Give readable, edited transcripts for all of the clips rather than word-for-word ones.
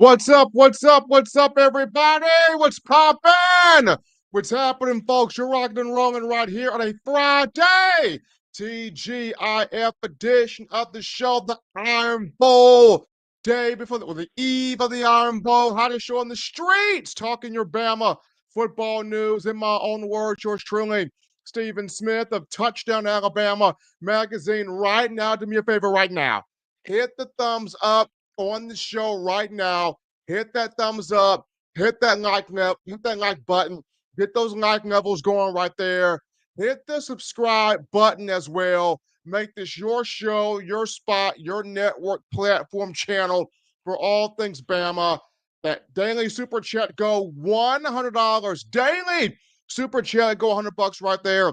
What's up? What's up? What's up, everybody? What's poppin'? What's happening, folks? You're rocking and rolling right here on a Friday TGIF edition of the show, the Iron Bowl. Day before the eve of the Iron Bowl, hottest show on the streets, talking your Bama football news. In my own words, yours truly, Stephen Smith of Touchdown Alabama magazine. Right now, do me a favor right now. Hit the thumbs up on the show right now. Hit that thumbs up, hit that like button, get those like levels going right there. Hit the subscribe button as well. Make this your show, your spot, your network platform channel for all things Bama. That daily super chat go $100 daily. Super chat go $100 right there.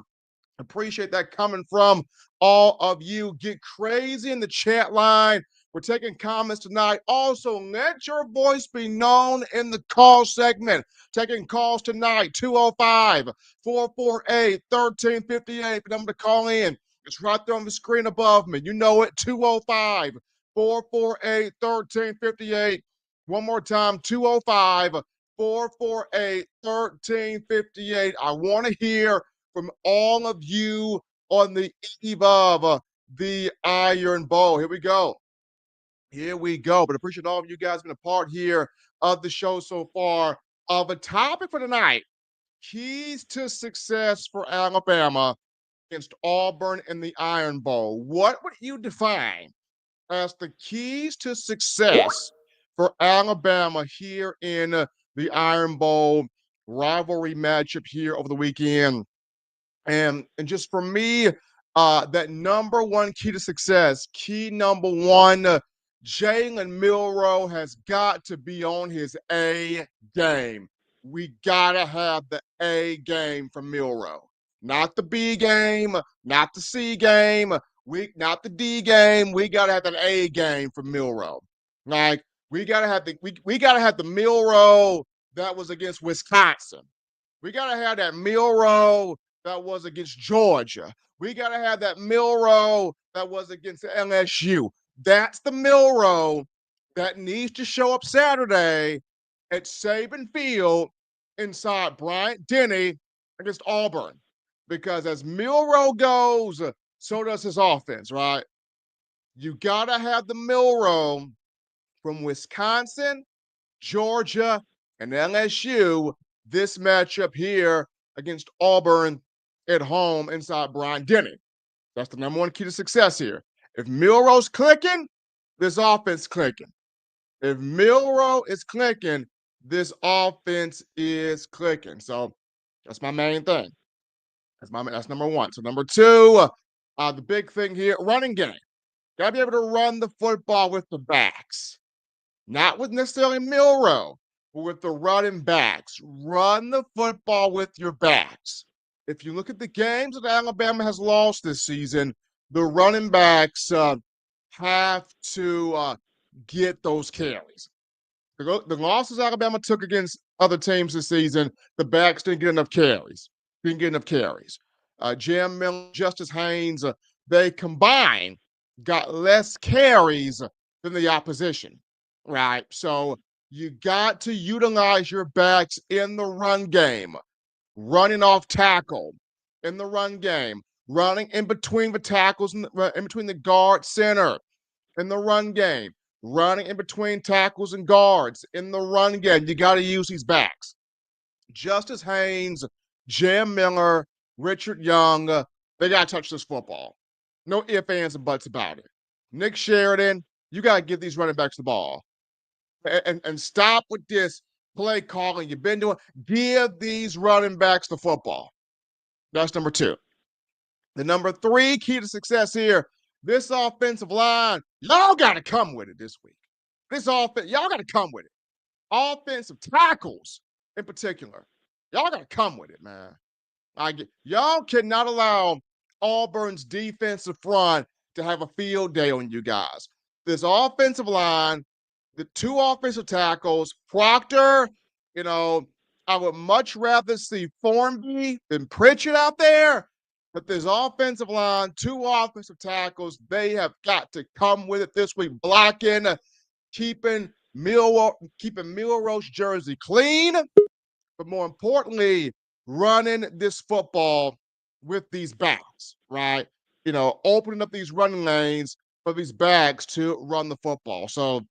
Appreciate that coming from all of you. Get crazy in the chat line. We're taking comments tonight. Also, let your voice be known in the call segment. Taking calls tonight, 205-448-1358. The number to call in. It's right there on the screen above me. You know it, 205-448-1358. One more time, 205-448-1358. I want to hear from all of you on the eve of the Iron Bowl. Here we go. Here we go. But appreciate all of you guys being a part here of the show so far. Of a topic for tonight: keys to success for Alabama against Auburn in the Iron Bowl. What would you define as the keys to success for Alabama here in the Iron Bowl rivalry matchup here over the weekend? And just for me, that number one key to success, key number one, Jalen Milroe has got to be on his A game. We got to have the A game from Milroe. Not the B game, not the C game, not the D game. We got to have an A game from Milroe. Like, we got to have we got to have the Milroe that was against Wisconsin. We got to have that Milroe that was against Georgia. We got to have that Milroe that was against LSU. That's the Milroe that needs to show up Saturday at Saban Field inside Bryant-Denny against Auburn. Because as Milroe goes, so does his offense, right? You got to have the Milroe from Wisconsin, Georgia, and LSU this matchup here against Auburn at home inside Bryant-Denny. That's the number one key to success here. If Milroe's clicking, this offense clicking. If Milroe is clicking, this offense is clicking. So that's my main thing. That's number one. So number two, the big thing here, running game. Gotta be able to run the football with the backs. Not with necessarily Milroe, but with the running backs. Run the football with your backs. If you look at the games that Alabama has lost this season, the running backs have to get those carries. The losses Alabama took against other teams this season, the backs didn't get enough carries. Jam Miller, Justice Haynes, they combined got less carries than the opposition, right? So you got to utilize your backs in the run game, running off tackle in the run game, running in between the tackles, in between the guard center in the run game, running in between tackles and guards in the run game. You got to use these backs. Justice Haynes, Jam Miller, Richard Young, they got to touch this football. No ifs, ands, and buts about it. Nick Sheridan, you got to give these running backs the ball. And stop with this play calling you've been doing. Give these running backs the football. That's number two. The number three key to success here, this offensive line, y'all got to come with it this week. This offense, y'all got to come with it. Offensive tackles in particular, y'all got to come with it, man. Y'all cannot allow Auburn's defensive front to have a field day on you guys. This offensive line, the two offensive tackles, Proctor, I would much rather see Formby than Pritchett out there. But this offensive line, two offensive tackles, they have got to come with it this week, blocking, keeping keeping Milroe's jersey clean, but more importantly, running this football with these backs, right? Opening up these running lanes for these backs to run the football. So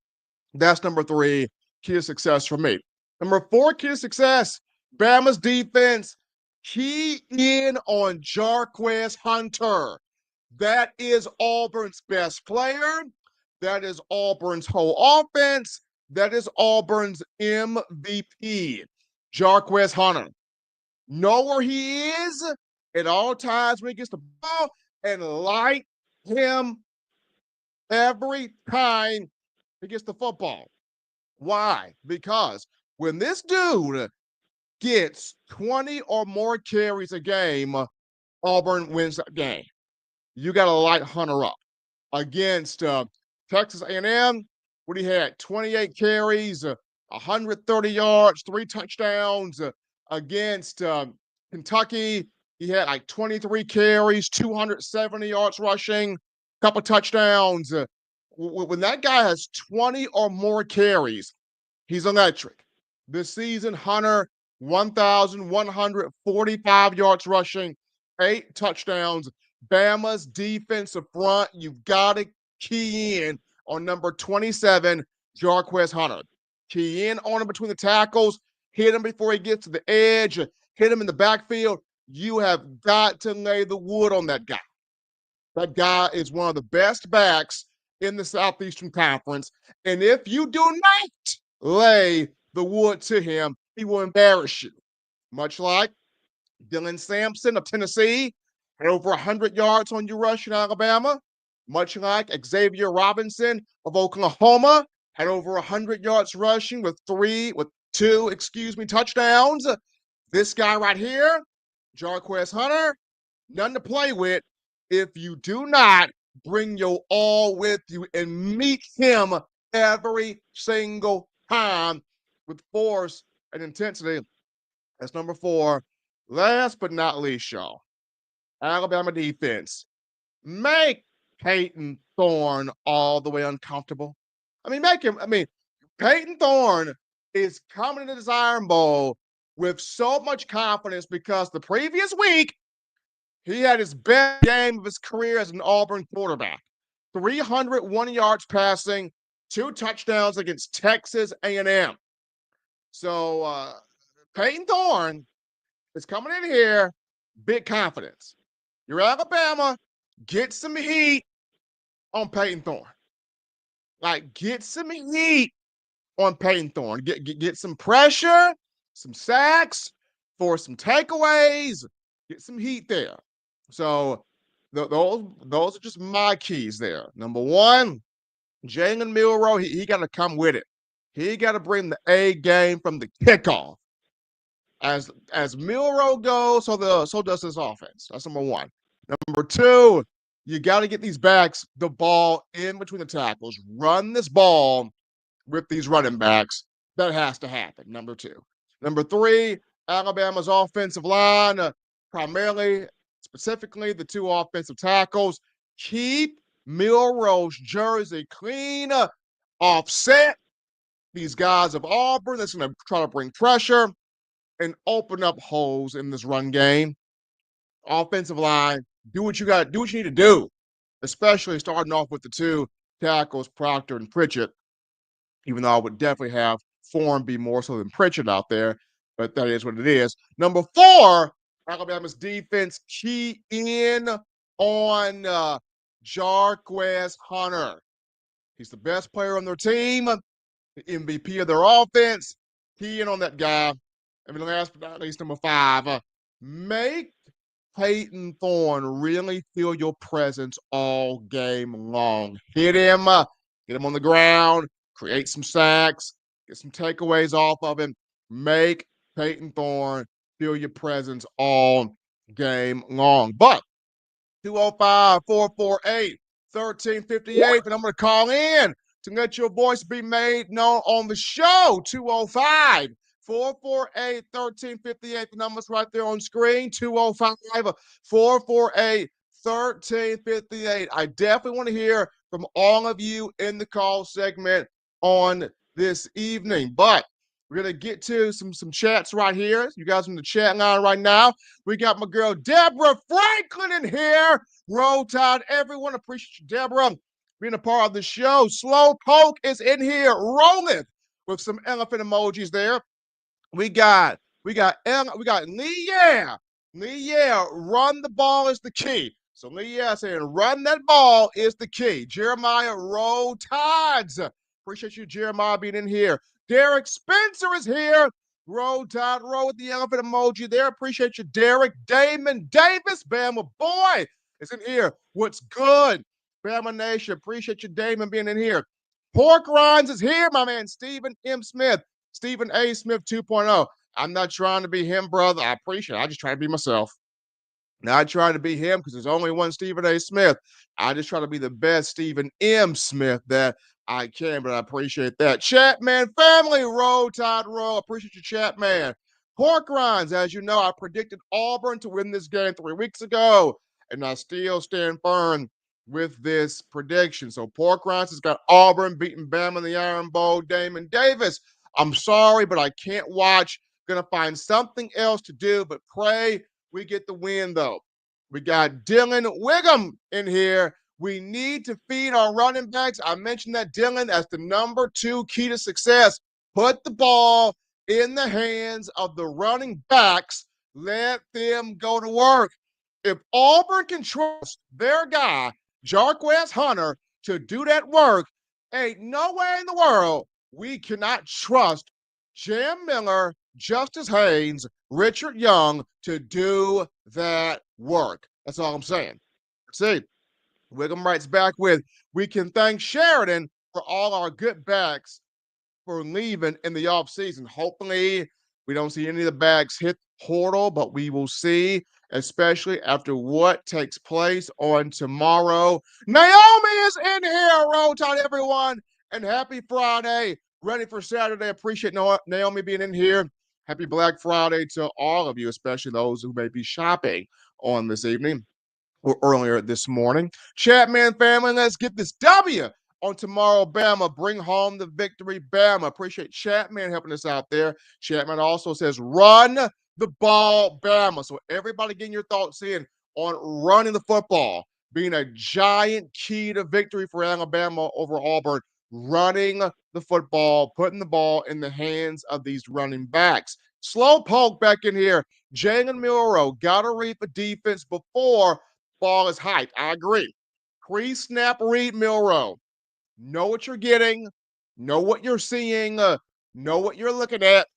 that's number 3, key to success for me. Number 4, key to success, Bama's defense. Key in on Jarquez Hunter. That is Auburn's best player. That is Auburn's whole offense. That is Auburn's MVP, Jarquez Hunter. Know where he is at all times when he gets the ball and light him every time he gets the football. Why? Because when this dude gets 20 or more carries a game, Auburn wins that game. You got to light Hunter up. Against Texas A&M, what he had 28 carries, 130 yards, 3 touchdowns. Against Kentucky, he had like 23 carries, 270 yards rushing, couple touchdowns. When that guy has 20 or more carries, he's electric. This season, Hunter, 1,145 yards rushing, 8 touchdowns. Bama's defensive front, you've got to key in on number 27, Jarquez Hunter. Key in on him between the tackles, hit him before he gets to the edge, hit him in the backfield. You have got to lay the wood on that guy. That guy is one of the best backs in the Southeastern Conference. And if you do not lay the wood to him, he will embarrass you. Much like Dylan Sampson of Tennessee had over 100 yards on you rushing Alabama. Much like Xavier Robinson of Oklahoma had over 100 yards rushing with two touchdowns. This guy right here, Jarquez Hunter, none to play with if you do not bring your all with you and meet him every single time with force and intensity. That's number 4. Last but not least, y'all, Alabama defense. Make Peyton Thorne all the way uncomfortable. Peyton Thorne is coming into this Iron Bowl with so much confidence because the previous week, he had his best game of his career as an Auburn quarterback. 301 yards passing, 2 touchdowns against Texas A&M. So Peyton Thorne is coming in here, big confidence. You're Alabama, get some heat on Peyton Thorne. Get some heat on Peyton Thorne. Get some pressure, some sacks, for some takeaways. Get some heat there. So those are just my keys there. Number 1, Jalen Milroe, he got to come with it. He got to bring the A game from the kickoff. As Milroe goes, so does this offense. That's number 1. Number 2, you got to get these backs the ball in between the tackles. Run this ball with these running backs. That has to happen. Number 2. Number 3, Alabama's offensive line, specifically the 2 offensive tackles. Keep Milroe's jersey clean, offset these guys of Auburn that's going to try to bring pressure and open up holes in this run game. Offensive line, do what you need to do, especially starting off with the 2 tackles, Proctor and Pritchett, even though I would definitely have Form be more so than Pritchett out there, but that is what it is. Number 4, Alabama's defense, key in on Jarquez Hunter. He's the best player on their team, the MVP of their offense. Key in on that guy. And last but not least, number 5, make Peyton Thorne really feel your presence all game long. Hit him on the ground, create some sacks, get some takeaways off of him. Make Peyton Thorne feel your presence all game long. But 205-448-1358, and I'm going to call in to let your voice be made known on the show. 205-448-1358. The number's right there on screen. 205-448-1358. I definitely want to hear from all of you in the call segment on this evening. But we're gonna get to some chats right here. You guys in the chat line right now. We got my girl Deborah Franklin in here. Roll Tide, everyone. Appreciate you, Deborah, being a part of the show. Slow Poke is in here, rolling with some elephant emojis there. We got Lee, yeah. Lee, yeah, run the ball is the key. So Lee, yeah, saying run that ball is the key. Jeremiah, roll Tides. Appreciate you, Jeremiah, being in here. Derek Spencer is here. Roll Tide, roll with the elephant emoji there. Appreciate you, Derek. Damon Davis, Bama boy, is in here. What's good? Bama Nation, appreciate you, Damon, being in here. Pork Rinds is here, my man, Stephen M. Smith. Stephen A. Smith 2.0. I'm not trying to be him, brother. I appreciate it. I just try to be myself. Not trying to be him because there's only one Stephen A. Smith. I just try to be the best Stephen M. Smith that I can, but I appreciate that. Chatman family, roll, Tide, roll. Appreciate you, Chatman. Pork rinds, as you know, I predicted Auburn to win this game 3 weeks ago, and I still stand firm with this prediction. So Pork rinds has got Auburn beating Bama in the Iron Bowl. Damon Davis, I'm sorry, but I can't watch. Gonna find something else to do, but pray we get the win, though. We got Dylan Wiggum in here. We need to feed our running backs. I mentioned that, Dylan, as the number 2 key to success. Put the ball in the hands of the running backs. Let them go to work. If Auburn can trust their guy, Jarquez Hunter, to do that work, ain't no way in the world we cannot trust Jam Miller, Justice Haynes, Richard Young to do that work. That's all I'm saying. See, Wiggum writes back with, we can thank Sheridan for all our good backs for leaving in the offseason. Hopefully, we don't see any of the bags hit portal, but we will see, especially after what takes place on tomorrow. Naomi is in here. Roll Tide, everyone, and happy Friday. Ready for Saturday. Appreciate Naomi being in here. Happy Black Friday to all of you, especially those who may be shopping on this evening or earlier this morning. Chatman family, let's get this W on tomorrow, Bama. Bring home the victory, Bama. Appreciate Chatman helping us out there. Chatman also says, run the ball, Bama. So everybody getting your thoughts in on running the football, being a giant key to victory for Alabama over Auburn. Running the football, putting the ball in the hands of these running backs. Slow poke back in here. Jalen Milroe got to read the defense before ball is hyped. I agree. Pre-snap read Milroe. Know what you're getting. Know what you're seeing. Know what you're looking at.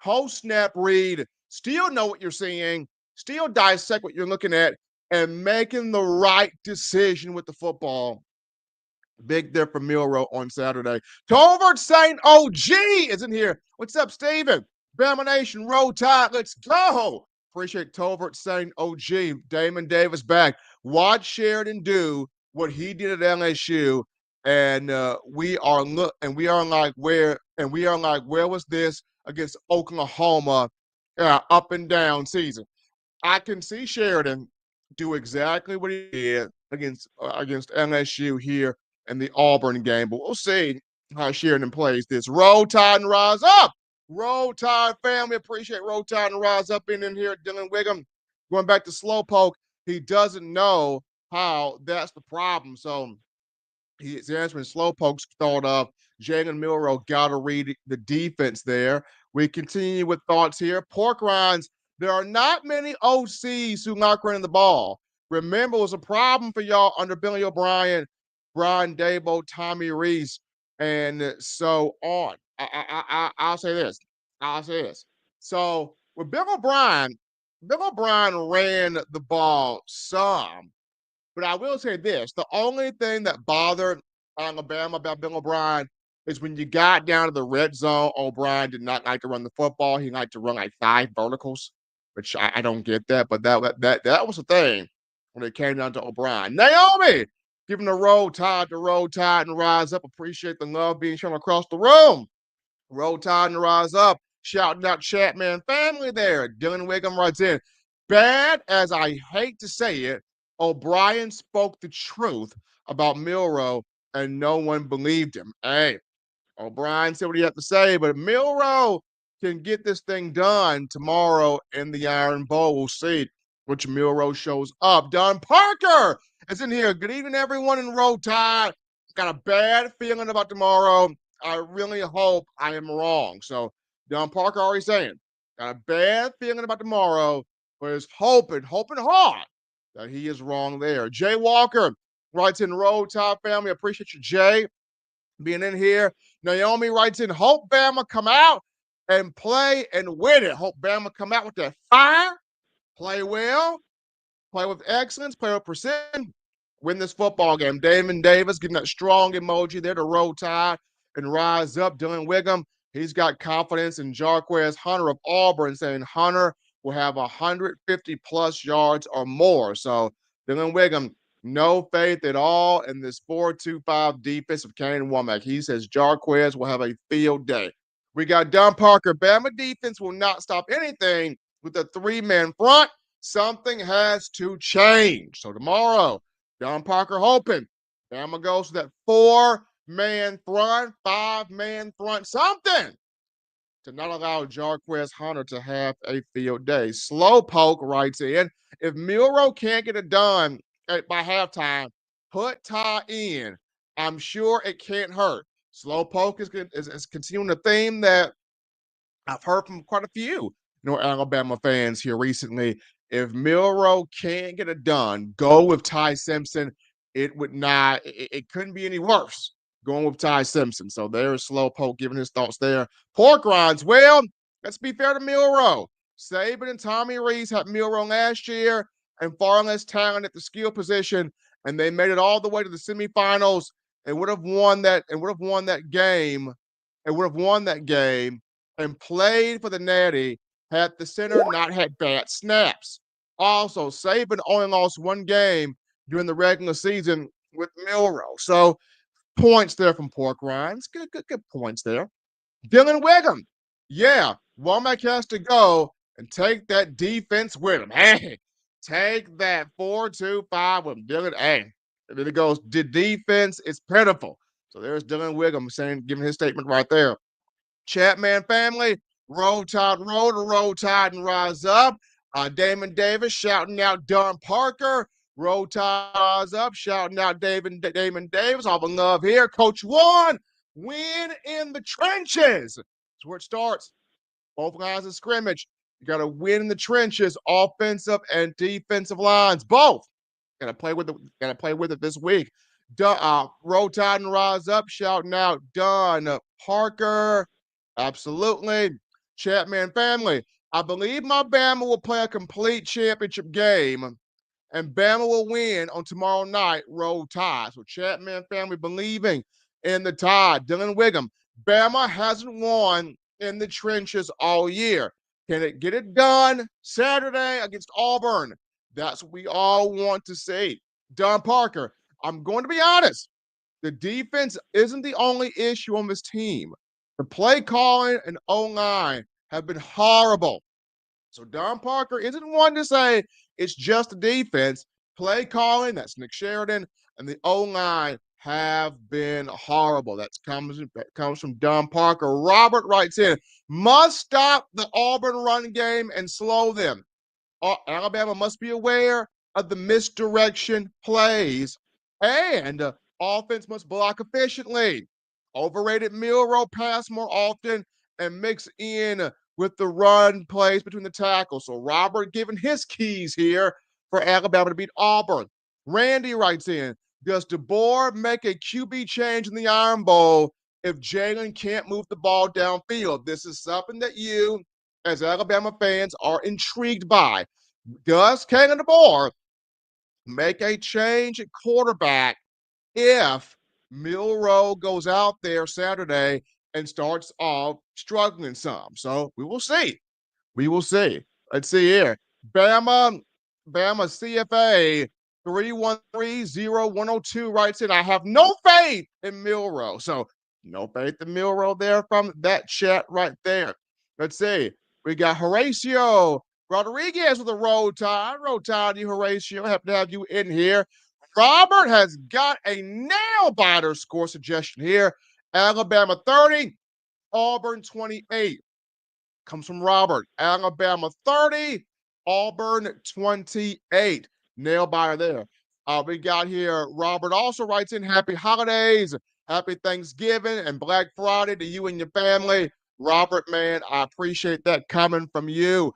Post-snap read. Still know what you're seeing. Still dissect what you're looking at and making the right decision with the football. Big there for Milroe on Saturday. Tolbert St. OG is in here. What's up, Steven? Bama Nation, roll tide. Let's go. Appreciate Tolbert St. OG. Damon Davis back. Watch Sheridan do what he did at LSU, and we are like where was this against Oklahoma? Up and down season. I can see Sheridan do exactly what he did against LSU here in the Auburn game, but we'll see how Sheridan plays this. Roll Tide and rise up. Roll Tide family, appreciate Roll Tide and rise up in here. Dylan Wiggum going back to Slowpoke. He doesn't know how that's the problem. So he's answering Slowpoke's thought of Jalen Milroe got to read the defense there. We continue with thoughts here. Pork rinds. There are not many OCs who like running the ball. Remember, it was a problem for y'all under Billy O'Brien, Brian Dabo, Tommy Reese, and so on. I'll say this. I'll say this. So with Bill O'Brien ran the ball some, but I will say this: the only thing that bothered Alabama about Bill O'Brien is when you got down to the red zone, O'Brien did not like to run the football. He liked to run like 5 verticals, which I don't get that, but that was the thing when it came down to O'Brien. Naomi, giving the roll tide to roll tide and rise up. Appreciate the love being shown across the room. Roll Tide and rise up. Shouting out Chatman family there. Dylan Wiggum writes in. Bad as I hate to say it, O'Brien spoke the truth about Milroe and no one believed him. Hey, O'Brien said what he had to say, but Milroe can get this thing done tomorrow in the Iron Bowl. We'll see which Milroe shows up. Don Parker is in here. Good evening, everyone in Roll Tide. Got a bad feeling about tomorrow. I really hope I am wrong. So Don Parker already saying, got a bad feeling about tomorrow, but is hoping hard that he is wrong there. Jay Walker writes in Roll Tide family. Appreciate you, Jay, being in here. Naomi writes in, hope Bama come out and play and win it. Hope Bama come out with that fire, play well, play with excellence, play with precision, win this football game. Damon Davis getting that strong emoji there to Roll Tide and rise up. Dylan Wiggum, he's got confidence in Jarquez Hunter of Auburn, saying Hunter will have 150 plus yards or more. So Dylan Wiggum, no faith at all in this 4-2-5 defense of Kane Womack. He says Jarquez will have a field day. We got Don Parker. Bama defense will not stop anything with a three-man front. Something has to change. So tomorrow, Don Parker hoping Bama goes to that four-man front, five-man front, something to not allow Jarquez Hunter to have a field day. Slowpoke writes in, if Milroe can't get it done by halftime, put Ty in. I'm sure it can't hurt. Slowpoke is continuing the theme that I've heard from quite a few, Alabama fans here recently. If Milroe can't get it done, go with Ty Simpson. It would not, it couldn't be any worse going with Ty Simpson. So there's Slowpoke giving his thoughts there. Pork rinds, well, let's be fair to Milroe. Saban and Tommy Rees had Milroe last year and far less talent at the skill position, and they made it all the way to the semifinals and would have won that game and played for the Natty had the center not had bad snaps. Also, Saban only lost one game during the regular season with Milroe. So points there from Pork Rinds. Good points there. Dylan Wiggum. Yeah, Womack has to go and take that defense with him. Hey, take that 4-2-5 with him. Dylan, hey. And then it goes, the defense is pitiful. So there's Dylan Wiggum saying, giving his statement right there. Chatman family, roll tide, roll to roll tide and rise up. Damon Davis shouting out Don Parker. Roll tide, rise up, shouting out Damon Davis. All the love here. Coach One, win in the trenches. That's where it starts. Both lines of scrimmage. You got to win in the trenches, offensive and defensive lines, both. Gotta play with it this week. Roll Tide and rise up, shouting out Don Parker. Absolutely. Chatman family. I believe my Bama will play a complete championship game and Bama will win on tomorrow night. Roll Tide. So Chatman family believing in the Tide. Dylan Wiggum. Bama hasn't won in the trenches all year. Can it get it done Saturday against Auburn? That's what we all want to see. Don Parker, I'm going to be honest. The defense isn't the only issue on this team. The play calling and O-line have been horrible. So Don Parker isn't one to say it's just the defense. Play calling, that's Nick Sheridan, and the O-line have been horrible. That comes from Don Parker. Robert writes in, must stop the Auburn run game and slow them. Alabama must be aware of the misdirection plays, and offense must block efficiently. Overrated Milroe pass more often and mix in with the run plays between the tackles. So Robert giving his keys here for Alabama to beat Auburn. Randy writes in, does DeBoer make a QB change in the Iron Bowl if Jalen can't move the ball downfield? This is something that you, as Alabama fans, are intrigued by. Does Kalen DeBoer make a change at quarterback if Milroe goes out there Saturday and starts off struggling some? So we will see. We will see. Let's see here. Bama CFA 3130102 writes in, I have no faith in Milroe. So no faith in Milroe there from that chat right there. Let's see. We got Horatio Rodriguez with a roll tide. Roll tide, you Horatio. Happy to have you in here. Robert has got a nail biter score suggestion here. Alabama 30, Auburn 28. Comes from Robert. Alabama 30, Auburn 28. Nail biter there. We got here, Robert also writes in, happy holidays, happy Thanksgiving, and Black Friday to you and your family. Robert, man, I appreciate that coming from you.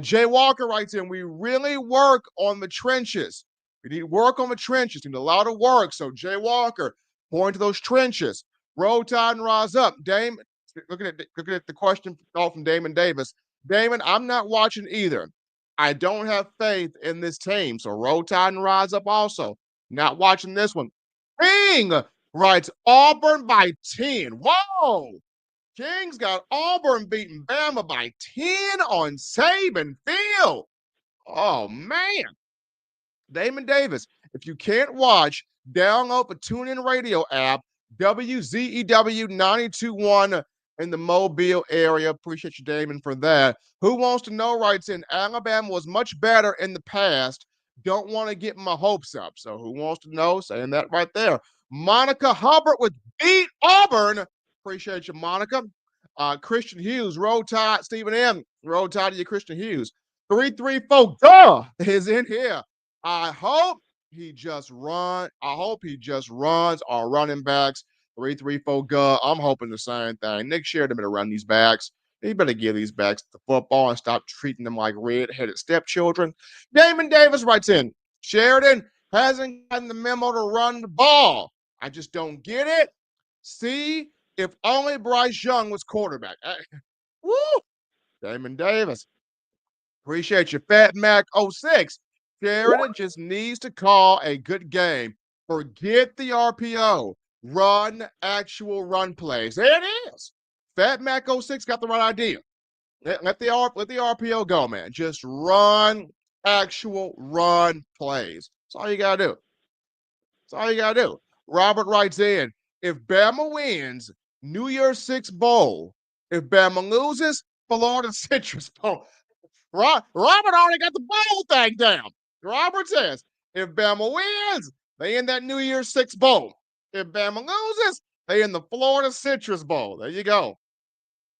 Jay Walker writes in, we really work on the trenches. We need work on the trenches. We need a lot of work. So, Jay Walker, point to those trenches. Roll Tide and Rise Up. Dame, looking at the question call from Damon Davis. Damon, I'm not watching either. I don't have faith in this team. So roll tide and rise up also. Not watching this one. King writes Auburn by 10. Whoa! King's got Auburn beating Bama by 10 on Saban Field. Oh man. Damon Davis, if you can't watch, download the TuneIn Radio app, WZEW 921 in the Mobile area. Appreciate you, Damon, for that. Who Wants to Know writes in, Alabama was much better in the past. Don't want to get my hopes up. So who wants to know? Saying that right there. Monica Hubbard with beat Auburn. Appreciate you, Monica. Christian Hughes, Roll Tide, Stephen M. Roll Tide to you, Christian Hughes. 334 Duh is in here. I hope he just runs our running backs. 334 Gu. I'm hoping the same thing. Nick Sheridan better run these backs. He better give these backs the football and stop treating them like red-headed stepchildren. Damon Davis writes in, Sheridan hasn't gotten the memo to run the ball. I just don't get it. See, if only Bryce Young was quarterback. Woo! Damon Davis. Appreciate you, Fat Mac '06. Sheridan just needs to call a good game. Forget the RPO. Run actual run plays. There it is. Fat Mac '06 got the right idea. Let the RPO go, man. Just run actual run plays. That's all you gotta do. That's all you gotta do. Robert writes in, if Bama wins, New Year's Six Bowl. If Bama loses, Florida Citrus Bowl. Robert already got the bowl thing down. Robert says, if Bama wins, they in that New Year's Six Bowl. If Bama loses, they in the Florida Citrus Bowl. There you go.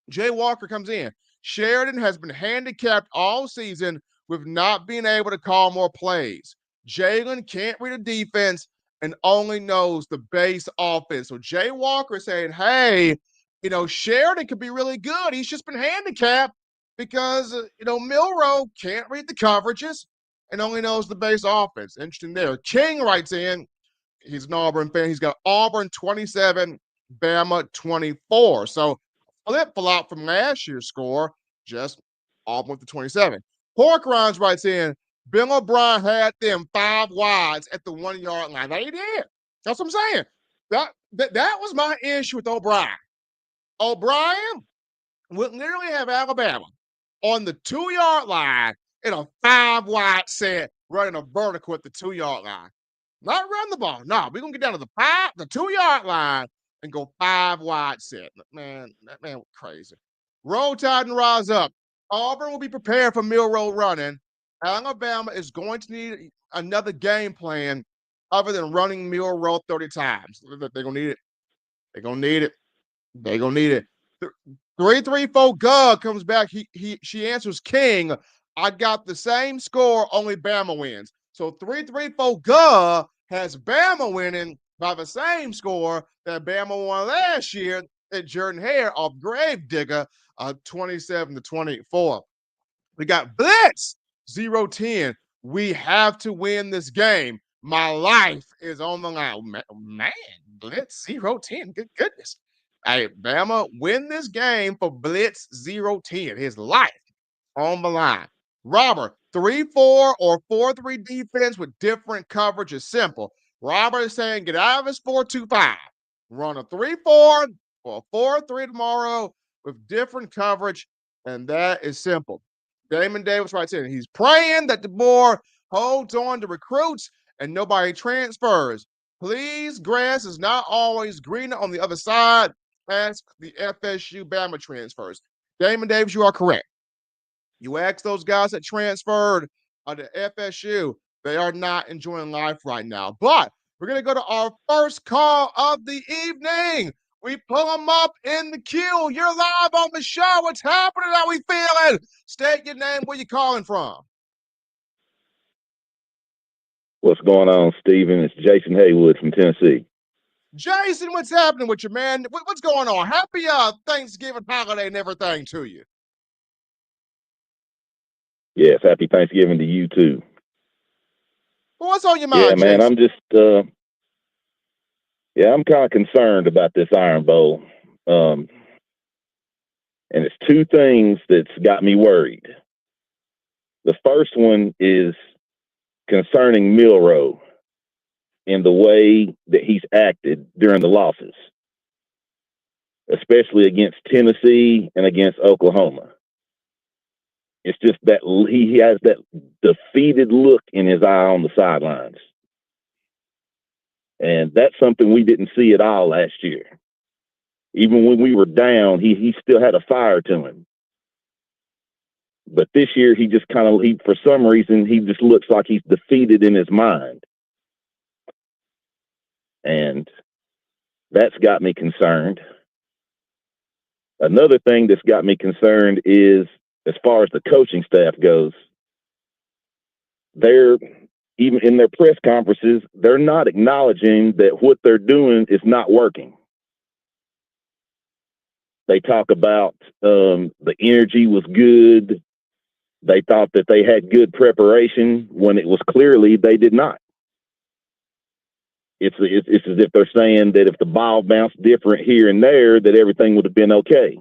Jay Walker comes in. Sheridan has been handicapped all season with not being able to call more plays. Jalen can't read a defense and only knows the base offense. So Jay Walker saying, hey, Sheridan could be really good. He's just been handicapped because, Milroe can't read the coverages and only knows the base offense. Interesting there. King writes in, he's an Auburn fan. He's got Auburn 27, Bama 24. So flip-flop from last year's score, just Auburn with the 27. Pork Rinds writes in, Bill O'Brien had them 5 wides at the 1 yard line. They did. That's what I'm saying. That was my issue with O'Brien. O'Brien would literally have Alabama on the 2 yard line in a 5 wide set, running a vertical at the 2 yard line. Not run the ball. No, we're gonna get down to the 2 yard line and go 5 wide set. Man, that man was crazy. Roll Tide and rise up. Auburn will be prepared for Milroe running. Alabama is going to need another game plan other than running Milroe 30 times. They're gonna need it. They're gonna need it. They're gonna need it. 334 Gug comes back. She answers King. I got the same score, only Bama wins. So 334 Gug has Bama winning by the same score that Bama won last year at Jordan Hare off Gravedigger, 27-24. We got Blitz 0-10. We have to win this game. My life is on the line. Man, Blitz 0-10. Good goodness. Hey, Bama win this game for Blitz 0-10. His life on the line. Robert, 3-4 or 4-3 defense with different coverage is simple. Robert is saying get out of his 4-2-5. Run a 3-4 or a 4-3 tomorrow with different coverage, and that is simple. Damon Davis writes in, he's praying that the board holds on to recruits and nobody transfers. Please, grass is not always greener on the other side. Ask the FSU Bama transfers. Damon Davis, you are correct. You ask those guys that transferred to FSU, they are not enjoying life right now. But we're going to go to our first call of the evening. We pull them up in the queue. You're live on the show. What's happening? How we feeling? State your name. Where you calling from? What's going on, Stephen? It's Jason Haywood from Tennessee. Jason, what's happening with you, man? What's going on? Happy Thanksgiving holiday and everything to you. Yes, happy Thanksgiving to you too. Well, what's on your Yeah, mind, man, Jason? I'm kind of concerned about this Iron Bowl. And it's two things that's got me worried. The first one is concerning Milroe and the way that he's acted during the losses, especially against Tennessee and against Oklahoma. It's just that he has that defeated look in his eye on the sidelines. And that's something we didn't see at all last year. Even when we were down, he still had a fire to him. But this year, he just for some reason, he just looks like he's defeated in his mind. And that's got me concerned. Another thing that's got me concerned is, as far as the coaching staff goes, they're, even in their press conferences, they're not acknowledging that what they're doing is not working. They talk about the energy was good. They thought that they had good preparation when it was clearly they did not. It's as if they're saying that if the ball bounced different here and there, that everything would have been okay.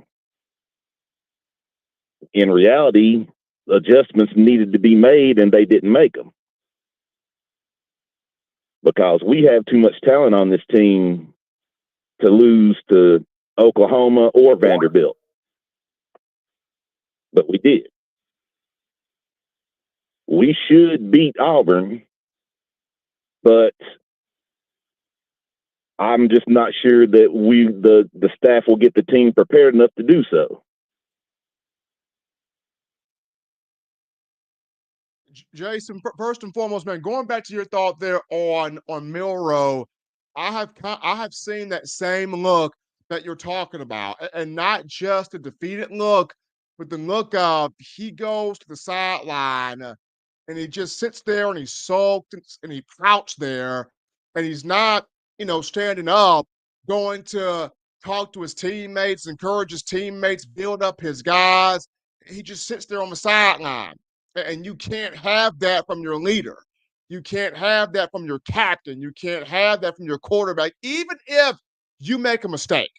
In reality, adjustments needed to be made, and they didn't make them. Because we have too much talent on this team to lose to Oklahoma or Vanderbilt. But we did. We should beat Auburn, but I'm just not sure that the staff will get the team prepared enough to do so. Jason, first and foremost, man, going back to your thought there on Milroe, I have seen that same look that you're talking about, and not just a defeated look, but the look of he goes to the sideline and he just sits there and he's sulked and he pouts there, and he's not, standing up, going to talk to his teammates, encourage his teammates, build up his guys. He just sits there on the sideline. And you can't have that from your leader. You can't have that from your captain. You can't have that from your quarterback. Even if you make a mistake,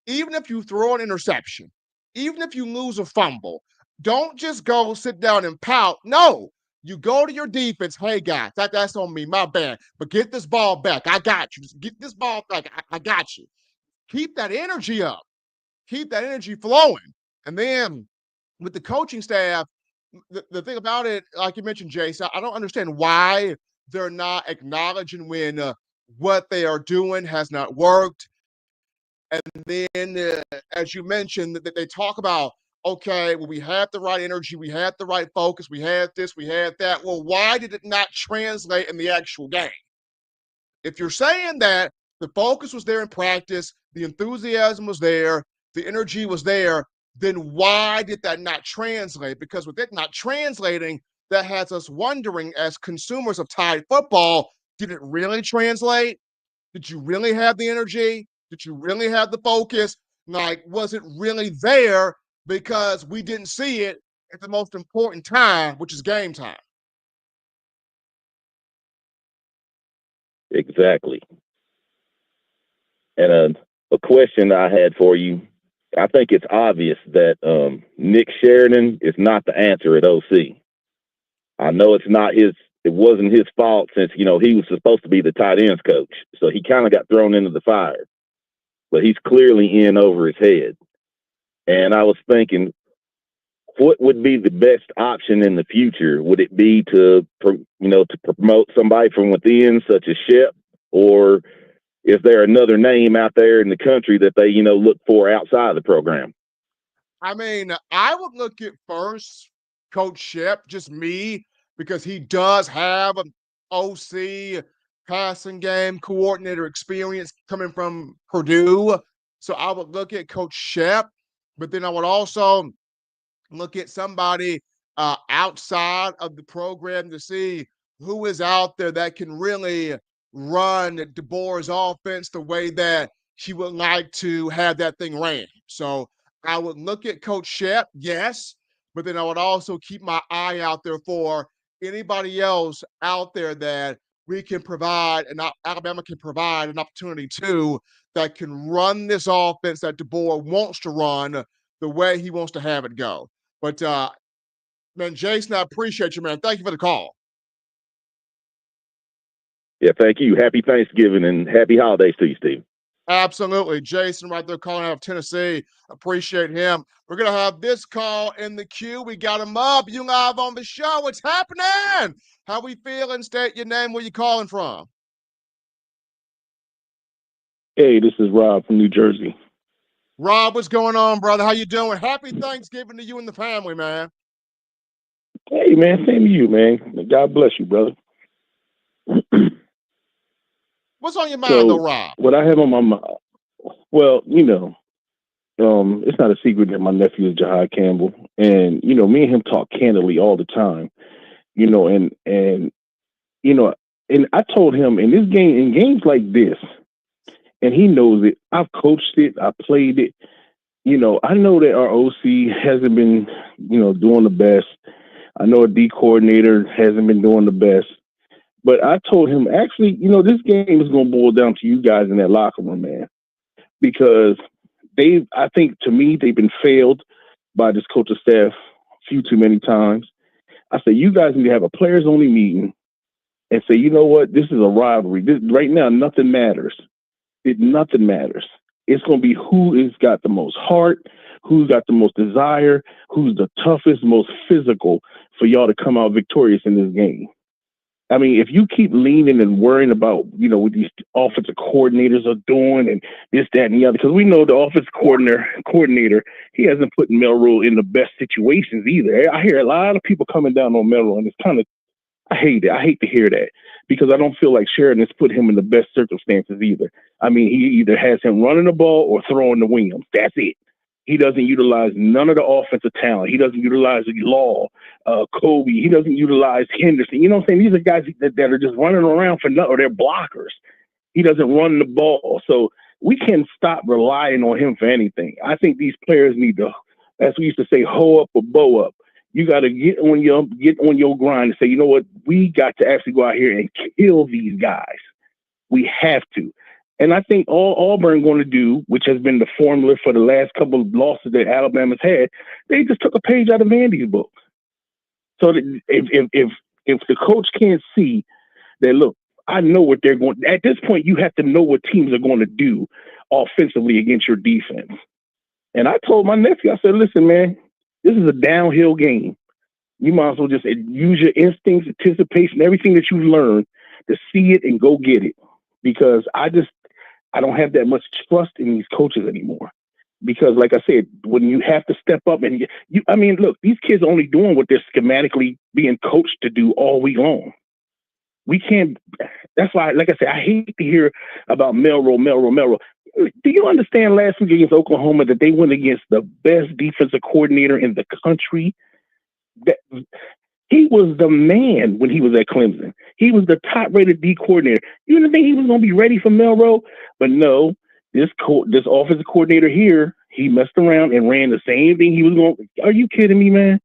even if you throw an interception, even if you lose a fumble, don't just go sit down and pout. No, you go to your defense. Hey, guys, that's on me, my bad. But get this ball back. I got you. Just get this ball back. I got you. Keep that energy up. Keep that energy flowing. And then with the coaching staff, the thing about it, like you mentioned, Jason, I don't understand why they're not acknowledging when what they are doing has not worked. And then, as you mentioned, that they talk about, okay, well, we had the right energy, we had the right focus, we had this, we had that. Well, why did it not translate in the actual game? If you're saying that the focus was there in practice, the enthusiasm was there, the energy was there, then why did that not translate? Because with it not translating, that has us wondering as consumers of Tide football, did it really translate? Did you really have the energy? Did you really have the focus? Like, was it really there? Because we didn't see it at the most important time, which is game time. Exactly. And a question I had for you, I think it's obvious that Nick Sheridan is not the answer at OC. I know it wasn't his fault since, he was supposed to be the tight ends coach. So he kind of got thrown into the fire. But he's clearly in over his head. And I was thinking, what would be the best option in the future? Would it be to promote somebody from within, such as Shep, or is there another name out there in the country that they, look for outside of the program? I mean, I would look at first Coach Shep, just me, because he does have an OC passing game coordinator experience coming from Purdue. So I would look at Coach Shep, but then I would also look at somebody outside of the program to see who is out there that can really run DeBoer's offense the way that she would like to have that thing ran. So I would look at Coach Shep, yes, but then I would also keep my eye out there for anybody else out there that we can provide and Alabama can provide an opportunity to that can run this offense that DeBoer wants to run the way he wants to have it go. But man, Jason, I appreciate you, man. Thank you for the call. Yeah, thank you. Happy Thanksgiving and happy holidays to you, Steve. Absolutely. Jason right there calling out of Tennessee. Appreciate him. We're going to have this call in the queue. We got him up. You live on the show. What's happening? How we feeling? State your name. Where you calling from? Hey, this is Rob from New Jersey. Rob, what's going on, brother? How you doing? Happy Thanksgiving to you and the family, man. Hey, man, same to you, man. God bless you, brother. What's on your mind, though, Rob? What I have on my mind, well, it's not a secret that my nephew is Jahad Campbell, and me and him talk candidly all the time. And I told him in games like this, and he knows it. I've coached it. I played it. I know that our OC hasn't been, doing the best. I know a D coordinator hasn't been doing the best. But I told him, actually, this game is going to boil down to you guys in that locker room, man. Because I think, to me, they've been failed by this coaching staff a few too many times. I said, you guys need to have a players-only meeting and say, you know what, this is a rivalry. Right now, nothing matters. Nothing matters. It's going to be who has got the most heart, who's got the most desire, who's the toughest, most physical for y'all to come out victorious in this game. I mean, if you keep leaning and worrying about, what these offensive coordinators are doing and this, that, and the other, because we know the offensive coordinator, he hasn't put Melrose in the best situations either. I hear a lot of people coming down on Melrose, and it's kind of, I hate it. I hate to hear that because I don't feel like Sheridan has put him in the best circumstances either. I mean, he either has him running the ball or throwing the Williams. That's it. He doesn't utilize none of the offensive talent. He doesn't utilize Law, Kobe. He doesn't utilize Henderson. You know what I'm saying? These are guys that are just running around for nothing, or they're blockers. He doesn't run the ball. So we can stop relying on him for anything. I think these players need to, as we used to say, hoe up or bow up. You got to get on your grind and say, you know what? We got to actually go out here and kill these guys. We have to. And I think all Auburn going to do, which has been the formula for the last couple of losses that Alabama's had, they just took a page out of Vandy's book. So that if the coach can't see that, look, I know what they're going. At this point, you have to know what teams are going to do offensively against your defense. And I told my nephew, I said, listen, man, this is a downhill game. You might as well just use your instincts, anticipation, everything that you've learned to see it and go get it. Because I don't have that much trust in these coaches anymore. Because, like I said, when you have to step up and look, these kids are only doing what they're schematically being coached to do all week long. We can't. That's why, like I said, I hate to hear about Melrose. Do you understand last week against Oklahoma that they went against the best defensive coordinator in the country? That he was the man when he was at Clemson. He was the top-rated D coordinator. You didn't think he was going to be ready for Melrose? But no, this offensive coordinator here, he messed around and ran the same thing he was going. Are you kidding me, man?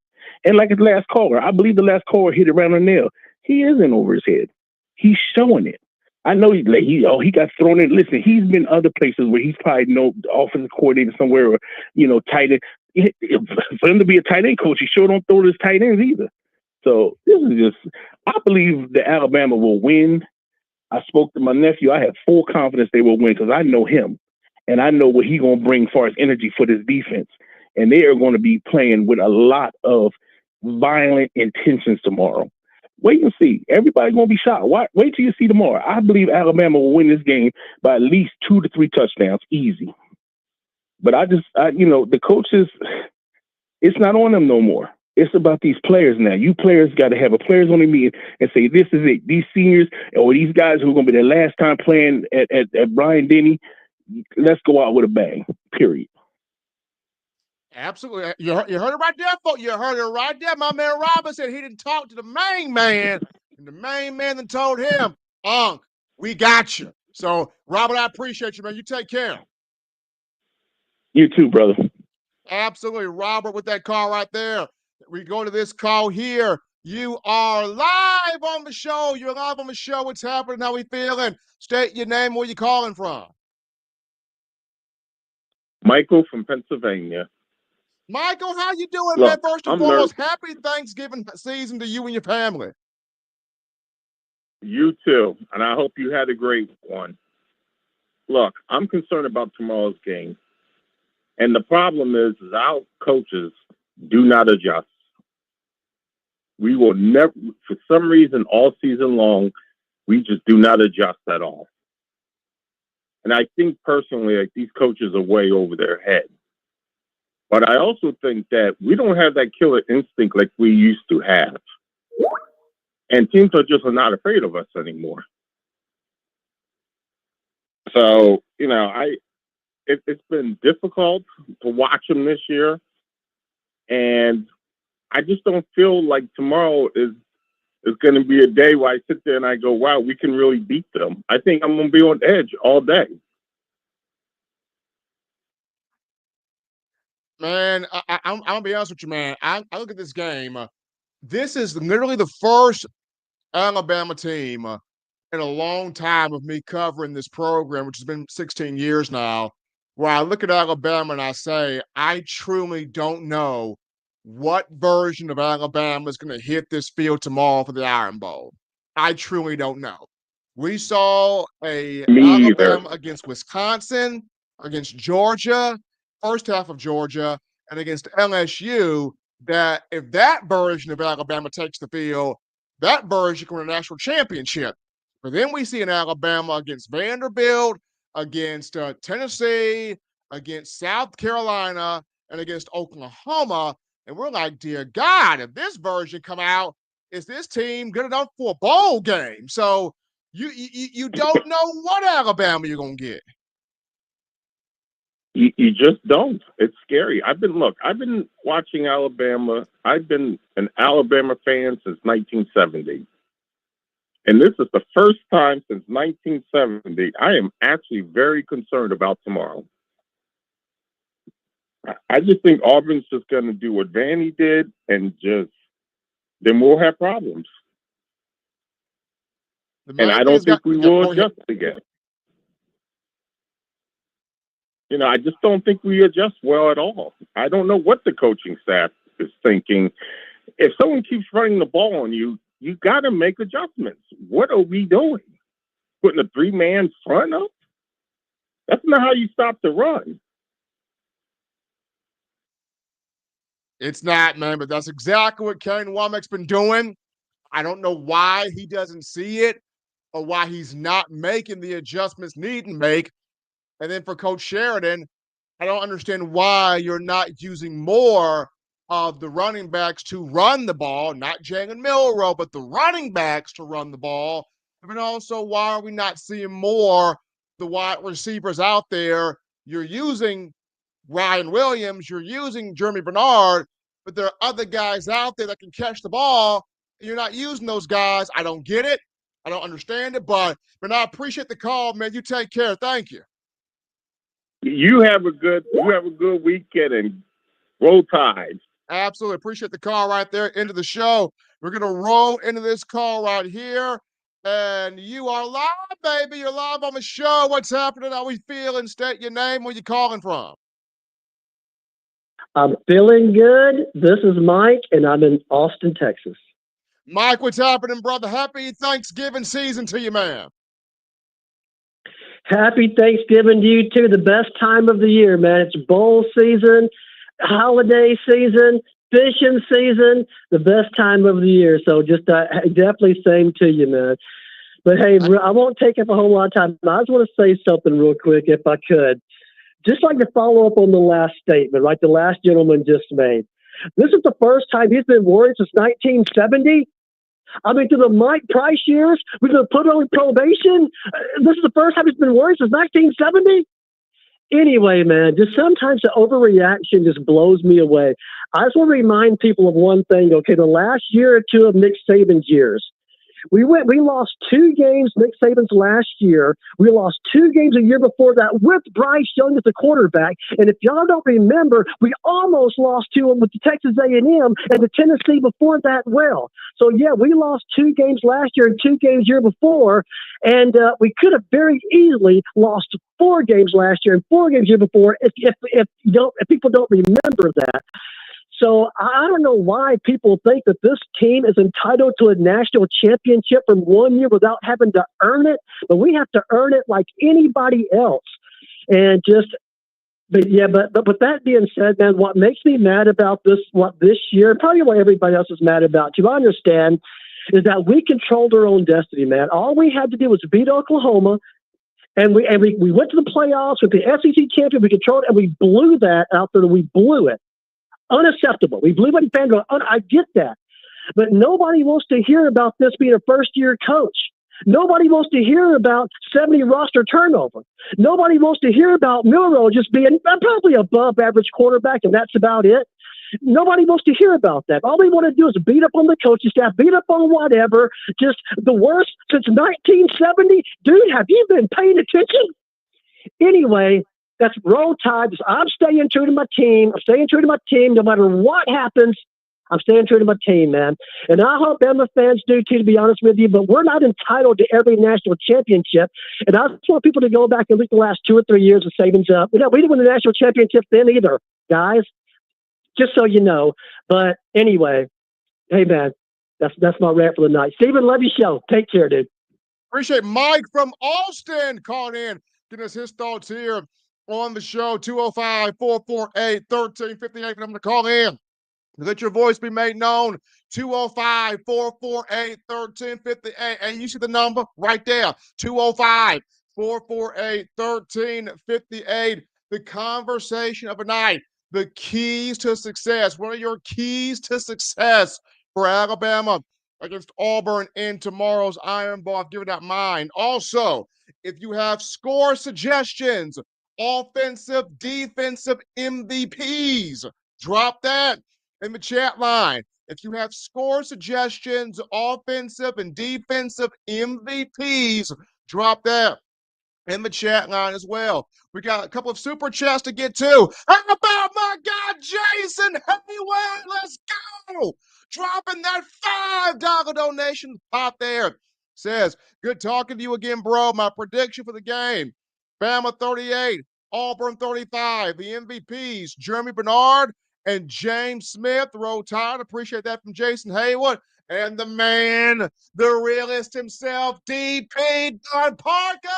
And like his last caller, I believe the last caller hit it right on the nail. He isn't over his head. He's showing it. I know he got thrown in. Listen, he's been other places where he's probably no offensive coordinator somewhere, or tight end. For him to be a tight end coach, he sure don't throw his tight ends either. So this is just, I believe that Alabama will win. I spoke to my nephew. I have full confidence they will win because I know him and I know what he's going to bring as far as energy for this defense. And they are going to be playing with a lot of violent intentions tomorrow. Wait and see. Everybody's going to be shocked. Wait till you see tomorrow. I believe Alabama will win this game by at least 2 to 3 touchdowns. Easy. But the coaches, it's not on them no more. It's about these players now. You players got to have a players only meeting and say, this is it. These seniors or these guys who are going to be their last time playing at Bryant Denny, let's go out with a bang. Period. Absolutely. You heard it right there, folks. You heard it right there. My man Robert said he didn't talk to the main man, and the main man then told him, Unc, we got you. So, Robert, I appreciate you, man. You take care. You too, brother. Absolutely. Robert with that call right there. We go to this call here. You are live on the show. You're live on the show. What's happening? How we feeling? State your name. Where you calling from? Michael from Pennsylvania. Michael, how you doing, man? Look, First and I'm foremost, happy Thanksgiving season to you and your family. You too, and I hope you had a great one. Look, I'm concerned about tomorrow's game. And the problem is our coaches do not adjust. We will never, for some reason, all season long, we just do not adjust at all. And I think personally, like, these coaches are way over their head. But I also think that we don't have that killer instinct like we used to have. And teams are just not afraid of us anymore. So, you know, it's been difficult to watch them this year. And I just don't feel like tomorrow is going to be a day where I sit there and I go, wow, we can really beat them. I think I'm going to be on edge all day. Man, I'm going to be honest with you, man. I look at this game. This is literally the first Alabama team in a long time of me covering this program, which has been 16 years now, where I look at Alabama and I say, I truly don't know what version of Alabama is going to hit this field tomorrow for the Iron Bowl. I truly don't know. We saw a Me either. Alabama against Wisconsin, against Georgia, first half of Georgia, and against LSU, that if that version of Alabama takes the field, that version can win a national championship. But then we see an Alabama against Vanderbilt, against Tennessee, against South Carolina, and against Oklahoma. And we're like, dear God, if this version come out, is this team good enough for a bowl game? So you don't know what Alabama you're going to get. You just don't. It's scary. I've been watching Alabama. I've been an Alabama fan since 1970. And this is the first time since 1970 I am actually very concerned about tomorrow. I just think Auburn's just going to do what Vandy did, and then we'll have problems. And I don't think we will adjust again. You know, I just don't think we adjust well at all. I don't know what the coaching staff is thinking. If someone keeps running the ball on you, you got to make adjustments. What are we doing? Putting a 3-man front up? That's not how you stop the run. It's not, man, but that's exactly what Kane Womack's been doing. I don't know why he doesn't see it or why he's not making the adjustments needed to make. And then for Coach Sheridan, I don't understand why you're not using more of the running backs to run the ball, not Jalen Milroe, but the running backs to run the ball. And also, why are we not seeing more the wide receivers out there? You're using Ryan Williams, you're using Jeremy Bernard, but there are other guys out there that can catch the ball. And you're not using those guys. I don't get it. I don't understand it, but I appreciate the call, man. You take care. Thank you. You have a good weekend and roll Tide. Absolutely. Appreciate the call right there. Into the show. We're going to roll into this call right here. And you are live, baby. You're live on the show. What's happening? How we feeling? State your name. Where you calling from? I'm feeling good. This is Mike, and I'm in Austin, Texas. Mike, what's happening, brother? Happy Thanksgiving season to you, man. Happy Thanksgiving to you, too. The best time of the year, man. It's bowl season, holiday season, fishing season, the best time of the year. So just definitely same to you, man. But, hey, I won't take up a whole lot of time. I just want to say something real quick, if I could. Just like to follow up on the last statement, right, the last gentleman just made. This is the first time he's been worried since 1970. I mean, to the Mike Price years, we're going to put on probation. This is the first time he's been worried since 1970. Anyway, man, just sometimes the overreaction just blows me away. I just want to remind people of one thing. Okay, the last year or two of Nick Saban's years, we lost 2 games, Nick Saban's last year. We lost 2 games a year before that with Bryce Young as the quarterback. And if y'all don't remember, we almost lost to him with the Texas A&M and the Tennessee before that. Well, so yeah, we lost 2 games last year and 2 games year before, and we could have very easily lost 4 games last year and 4 games year before if people don't remember that. So I don't know why people think that this team is entitled to a national championship from one year without having to earn it, but we have to earn it like anybody else. And but that being said, man, what makes me mad about this year, probably what everybody else is mad about too, I understand, is that we controlled our own destiny, man. All we had to do was beat Oklahoma, and we went to the playoffs with the SEC champion. We controlled it, and we blew that out there. We blew it. Unacceptable. We blew it in Fangirl. I get that. But nobody wants to hear about this being a first-year coach. Nobody wants to hear about 70 roster turnover. Nobody wants to hear about Milroe just being probably above average quarterback, and that's about it. Nobody wants to hear about that. All they want to do is beat up on the coaching staff, beat up on whatever. Just the worst since 1970. Dude, have you been paying attention? Anyway, that's roll tide. I'm staying true to my team. I'm staying true to my team no matter what happens. I'm staying true to my team, man. And I hope Bama fans do too, to be honest with you, but we're not entitled to every national championship. And I just want people to go back and look the last 2 or 3 years of Saban's up. We didn't win the national championship then either, guys. Just so you know. But anyway, hey, man, that's my rant for the night. Steven, love your show. Take care, dude. Appreciate Mike from Austin calling in, getting us his thoughts here on the show. 205-448-1358 for them to call in. Let your voice be made known. 205-448-1358. And you see the number right there. 205-448-1358. The conversation of the night. The keys to success. What are your keys to success for Alabama against Auburn in tomorrow's Iron Bowl? I've given out mine. Also, if you have score suggestions, offensive, defensive MVPs, drop that in the chat line. If you have score suggestions, offensive and defensive MVPs, drop that in the chat line as well. We got a couple of super chats to get to. How about my guy Jason Haywood? Let's go! Dropping that $5 donation out there. Says, good talking to you again, bro. My prediction for the game: Bama 38, Auburn 35. The MVPs, Jeremy Bernard and James Smith. Roll Tide. Appreciate that from Jason Haywood. And the man, the realist himself, DP Don Parker,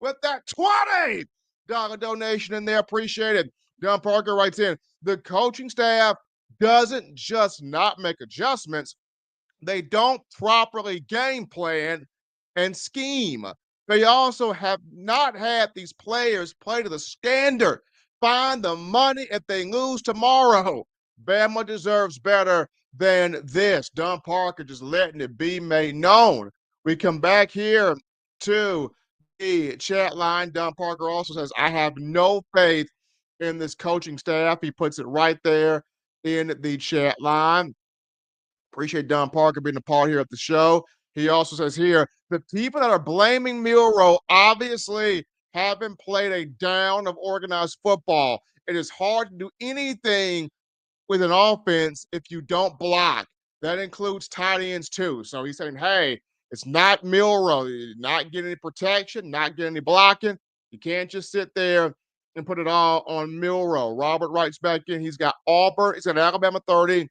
with that $20 donation in there. Appreciate it. Don Parker writes in, the coaching staff doesn't just not make adjustments, they don't properly game plan and scheme. They also have not had these players play to the standard. Find the money if they lose tomorrow. Bama deserves better than this. Don Parker just letting it be made known. We come back here to the chat line. Don Parker also says, I have no faith in this coaching staff. He puts it right there in the chat line. Appreciate Don Parker being a part here of the show. He also says here, the people that are blaming Milroe obviously haven't played a down of organized football. It is hard to do anything with an offense if you don't block. That includes tight ends too. So he's saying, hey, it's not Milroe. You're not getting any protection, not getting any blocking. You can't just sit there and put it all on Milroe. Robert writes back in, he's got Auburn. He's got Alabama 30,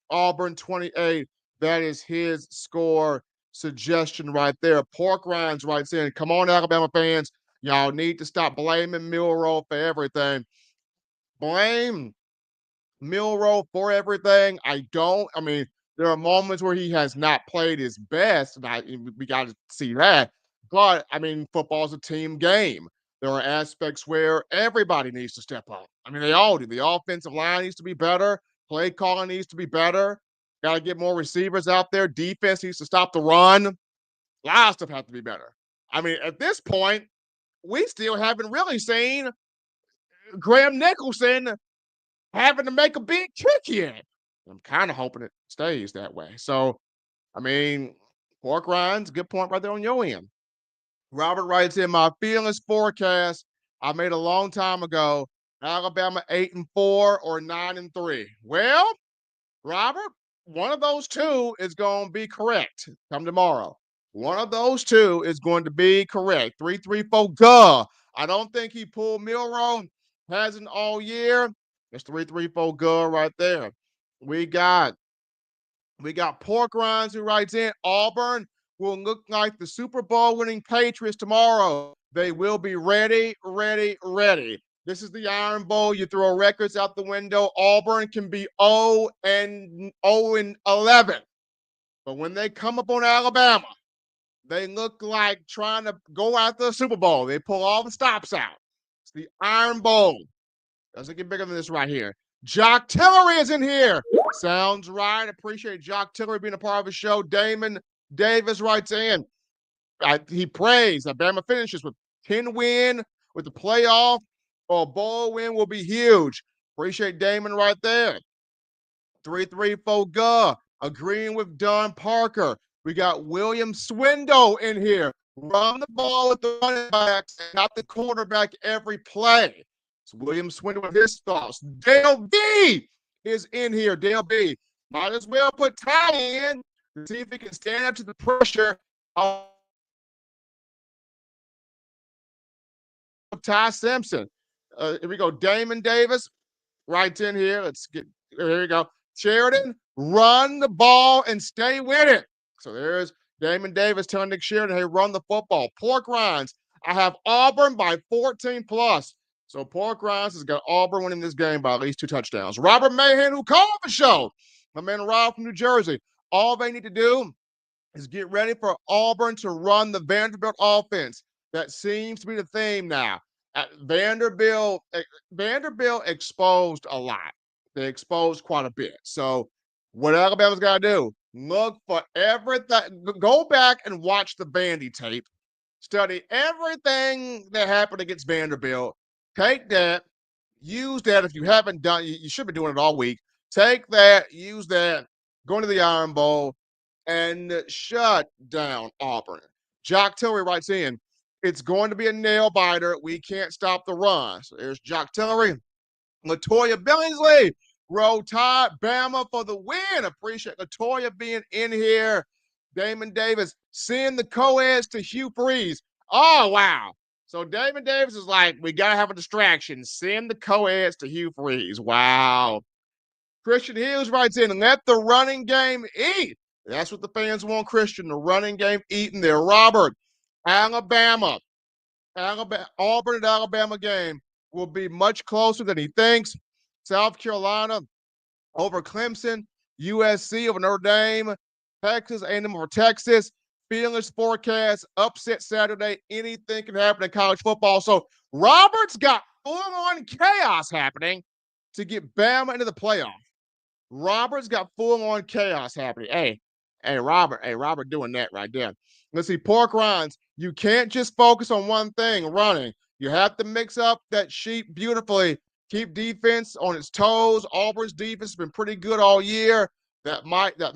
Auburn 28. That is his score suggestion right there. Pork Rinds writes in, come on, Alabama fans. Y'all need to stop blaming Milroe for everything. Blame Milroe for everything. I mean, there are moments where he has not played his best, and we got to see that. But, I mean, football's a team game. There are aspects where everybody needs to step up. I mean, they all do. The offensive line needs to be better. Play calling needs to be better. Got to get more receivers out there. Defense needs to stop the run. A lot of stuff has to be better. I mean, at this point, we still haven't really seen Graham Nicholson having to make a big kick here. I'm kind of hoping it stays that way. So, I mean, pork rinds, good point right there on your end. Robert writes in my feelings forecast I made a long time ago. Alabama 8-4 or 9-3. Well, Robert, one of those two is going to be correct come tomorrow. One of those two is going to be correct. 334 Guh. I don't think he pulled Milrow. Hasn't all year. It's 334 Guh right there. We got Pork Rinds who writes in Auburn will look like the Super Bowl winning Patriots tomorrow. They will be ready, ready, ready. This is the Iron Bowl. You throw records out the window. Auburn can be 0-11. But when they come up on Alabama, they look like trying to go after the Super Bowl. They pull all the stops out. It's the Iron Bowl. Doesn't get bigger than this right here. Jock Tillery is in here. Sounds right. Appreciate Jock Tillery being a part of the show. Damon Davis writes in. He prays that Bama finishes with 10 win with the playoff or a bowl win will be huge. Appreciate Damon right there. 334 Guh. Agreeing with Don Parker. We got William Swindle in here. Run the ball with the running backs and not the quarterback every play. It's William Swindle with his thoughts. Dale B is in here. Dale B. Might as well put Ty in to see if he can stand up to the pressure of Ty Simpson. Here we go. Damon Davis writes in here. Here we go. Sheridan, run the ball and stay with it. So there's Damon Davis telling Nick Sheridan, hey, run the football. Pork Rinds, I have Auburn by 14 plus. So Pork Rinds has got Auburn winning this game by at least 2 touchdowns. Robert Mahan, who called the show, my man Rob from New Jersey. All they need to do is get ready for Auburn to run the Vanderbilt offense. That seems to be the theme now. Vanderbilt exposed a lot. They exposed quite a bit. So what Alabama's got to do, look for everything. Go back and watch the Vandy tape. Study everything that happened against Vanderbilt. Take that. Use that if you haven't done. You should be doing it all week. Take that. Use that. Go into the Iron Bowl and shut down Auburn. Jock Tillery writes in, it's going to be a nail biter. We can't stop the run. So there's Jock Tillery. Latoya Billingsley, Roll Tide, Bama for the win. Appreciate Latoya being in here. Damon Davis, send the co-eds to Hugh Freeze. Oh, wow. So Damon Davis is like, we got to have a distraction. Send the co-eds to Hugh Freeze. Wow. Christian Hughes writes in, let the running game eat. That's what the fans want, Christian, the running game eating there. Robert, Auburn and Alabama game will be much closer than he thinks. South Carolina over Clemson, USC over Notre Dame, Texas A&M over Texas. Feelings forecast, upset Saturday. Anything can happen in college football. So Robert's got full-on chaos happening to get Bama into the playoff. Robert's got full-on chaos happening. Hey, Robert doing that right there. Let's see, Pork Rinds, you can't just focus on one thing, running. You have to mix up that sheet beautifully. Keep defense on its toes. Auburn's defense has been pretty good all year. That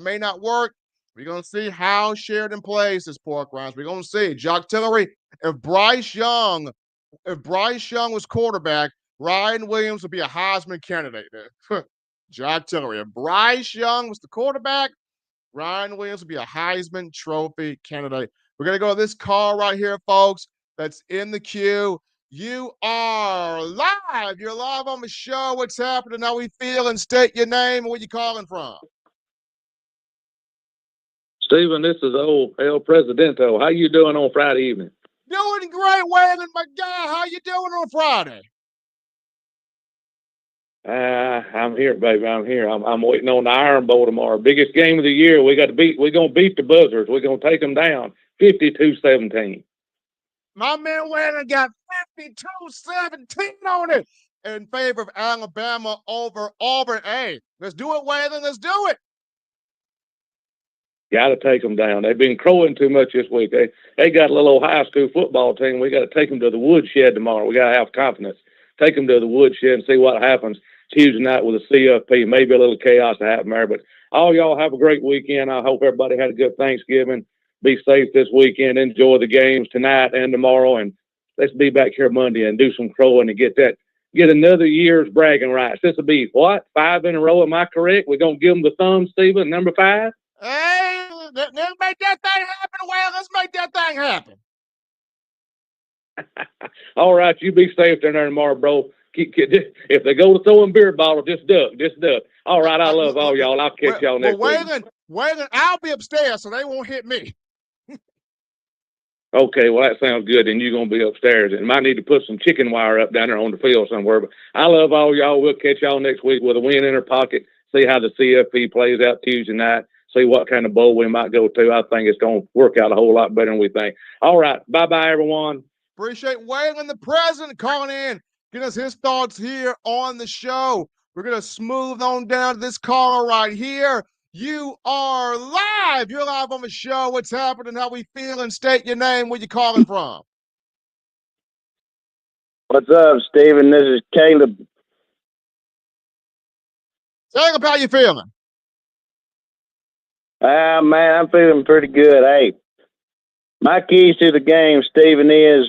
may not work. We're going to see how Sheridan plays this, Pork Rinds. We're going to see. Jock Tillery, if Bryce Young was quarterback, Ryan Williams would be a Heisman candidate there. Jock Tillery. If Bryce Young was the quarterback, Ryan Williams would be a Heisman Trophy candidate. We're going to go to this call right here, folks, that's in the queue. You are live. You're live on the show. What's happening? How we feeling? State your name and where you calling from. Stephen, this is old El Presidento. How you doing on Friday evening? Doing great, Waylon, my guy. How you doing on Friday? I'm here, baby. I'm here. I'm waiting on the Iron Bowl tomorrow. Biggest game of the year. We're gonna beat the Buzzards. We're gonna take them down 52-17. My man Waylon got 52-17 on it in favor of Alabama over Auburn. Hey, let's do it, Waylon. Let's do it. Got to take them down. They've been crowing too much this week. They got a little high school football team. We got to take them to the woodshed tomorrow. We got to have confidence. take them to the woodshed and see what happens Tuesday night with the CFP. Maybe a little chaos to happen there. But all y'all have a great weekend. I hope everybody had a good Thanksgiving. Be safe this weekend. Enjoy the games tonight and tomorrow. And let's be back here Monday and do some crowing and get another year's bragging rights. This will be, what, 5 in a row? Am I correct? We're going to give them the thumb, Stephen, number 5? Hey, let's make that thing happen. Well, let's make that thing happen. All right, you be safe down there tomorrow, bro. If they go to throwing beer bottles, just duck. All right, I love all y'all. I'll catch y'all next week. Waylon, I'll be upstairs, so they won't hit me. Okay, well, that sounds good. And you're going to be upstairs. And might need to put some chicken wire up down there on the field somewhere. But I love all y'all. We'll catch y'all next week with a win in our pocket. See how the CFP plays out Tuesday night. See what kind of bowl we might go to. I think it's going to work out a whole lot better than we think. All right. Bye-bye, everyone. Appreciate Waylon, the president, calling in, getting us his thoughts here on the show. We're going to smooth on down to this caller right here. You are live. You're live on the show. What's happening? How we feeling? State your name. Where you calling from? What's up, Stephen? This is Caleb. Caleb, how you feeling? Man, I'm feeling pretty good. Hey, my keys to the game, Stephen, is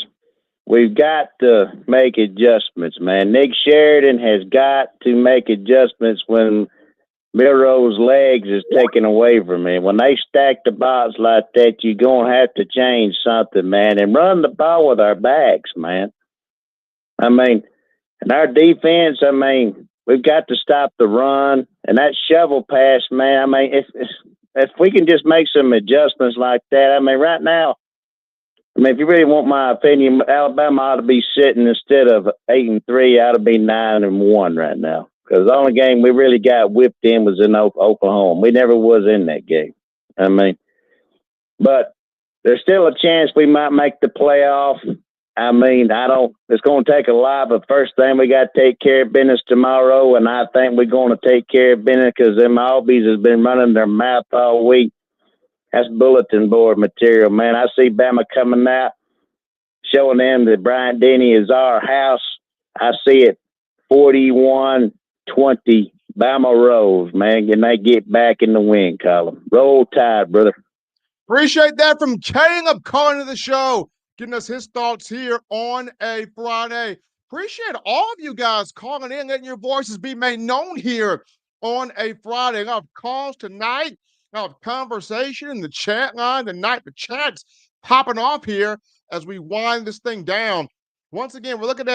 we've got to make adjustments, man. Nick Sheridan has got to make adjustments when Milroe's legs is taken away from him. When they stack the box like that, you're going to have to change something, man, and run the ball with our backs, man. I mean, and our defense, I mean, we've got to stop the run. And that shovel pass, man, I mean, if we can just make some adjustments like that, I mean, right now, I mean, if you really want my opinion, Alabama ought to be sitting instead of 8-3, ought to be 9-1 right now. Because the only game we really got whipped in was in Oklahoma. We never was in that game. I mean, but there's still a chance we might make the playoff. I mean, it's going to take a lot, but first thing we got to take care of business tomorrow, and I think we're going to take care of business because them Albies has been running their mouth all week. That's bulletin board material, man. I see Bama coming out, showing them that Bryant Denny is our house. I see it 41-20, Bama rolls, man. And they get back in the win column. Roll Tide, brother. Appreciate that from Caleb calling to the show, getting us his thoughts here on a Friday. Appreciate all of you guys calling in, letting your voices be made known here on a Friday. I have calls tonight. I have conversation in the chat line tonight. The chat's popping off here as we wind this thing down. Once again, we're looking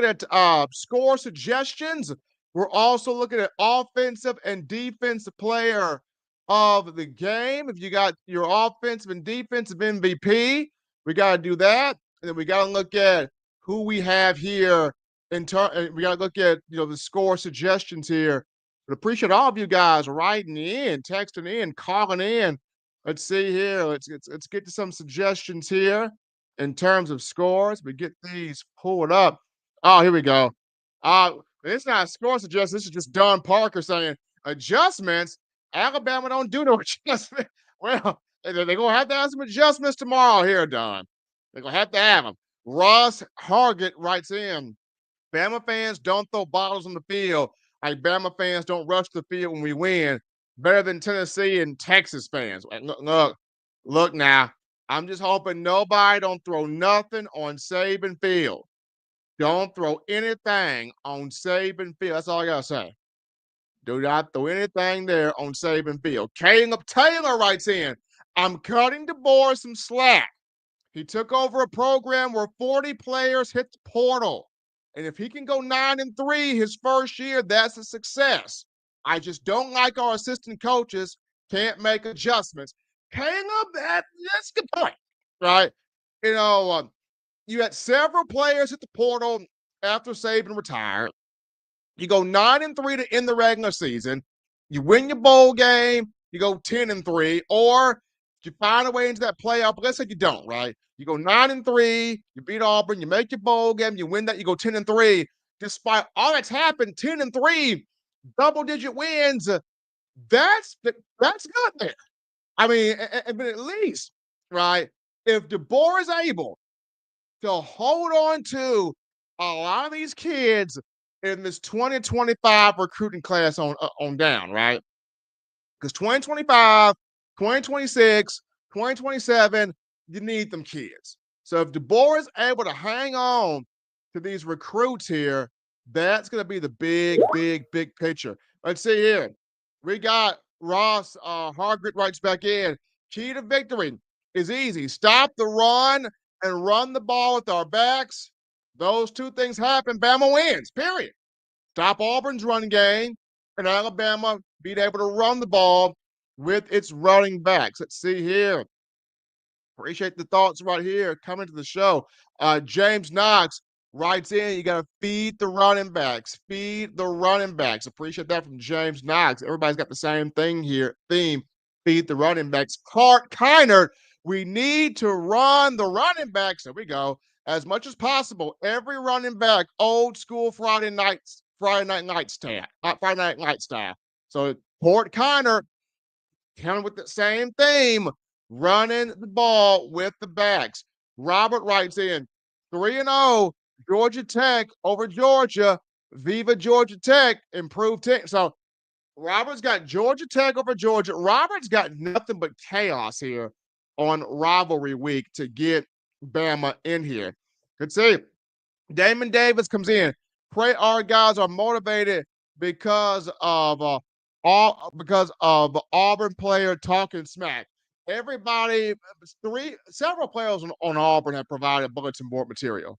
at score suggestions. We're also looking at offensive and defensive player of the game. If you got your offensive and defensive MVP, we got to do that. And then we got to look at who we have here we got to look at, the score suggestions here. But appreciate all of you guys writing in, texting in, calling in. Let's see here. Let's get to some suggestions here in terms of scores. We get these pulled up. Oh, here we go. It's not a score suggestion. This is just Don Parker saying adjustments. Alabama don't do no adjustment. Well, they're going to have to have some adjustments tomorrow here, Don. They're going to have them. Ross Hargett writes in, Bama fans don't throw bottles on the field like Bama fans don't rush the field when we win. Better than Tennessee and Texas fans. Look now. I'm just hoping nobody don't throw nothing on Saban Field. Don't throw anything on Saban Field. That's all I got to say. Do not throw anything there on Saban Field. Caleb Taylor writes in, I'm cutting DeBoer some slack. He took over a program where 40 players hit the portal. And if he can go 9-3 his first year, that's a success. I just don't like our assistant coaches can't make adjustments. Caleb, that's a good point, right? You had several players hit the portal after Saban retired. You go 9-3 to end the regular season. You win your bowl game. You go 10-3, or you find a way into that playoff. But let's say you don't, right? You go 9-3. You beat Auburn. You make your bowl game. You win that. You go 10-3. Despite all that's happened, 10-3, double-digit wins. That's good there. I mean, but at least, right? If DeBoer is able to hold on to a lot of these kids in this 2025 recruiting class on down, right? Because 2025, 2026, 2027, you need them kids. So if DeBoer is able to hang on to these recruits here, that's going to be the big picture. Let's see here. We got Ross Hargrit writes back in. Key to victory is easy. Stop the run and run the ball with our backs. Those two things happen. Bama wins, period. Stop Auburn's run game and Alabama being able to run the ball with its running backs. Let's see here. Appreciate the thoughts right here coming to the show. James Knox writes in, you got to feed the running backs. Feed the running backs. Appreciate that from James Knox. Everybody's got the same thing here. Theme, feed the running backs. Clark Kiner, we need to run the running backs. There we go. As much as possible, every running back, old school Friday night style. So Port Kiner, coming with the same theme, running the ball with the backs. Robert writes in 3-0, Georgia Tech over Georgia. Viva Georgia Tech, improved team. So Robert's got Georgia Tech over Georgia. Robert's got nothing but chaos here on rivalry week to get Bama in here. Let's see. Damon Davis comes in. Pray our guys are motivated because of Auburn player talking smack. Everybody, several players on Auburn have provided bulletin board material.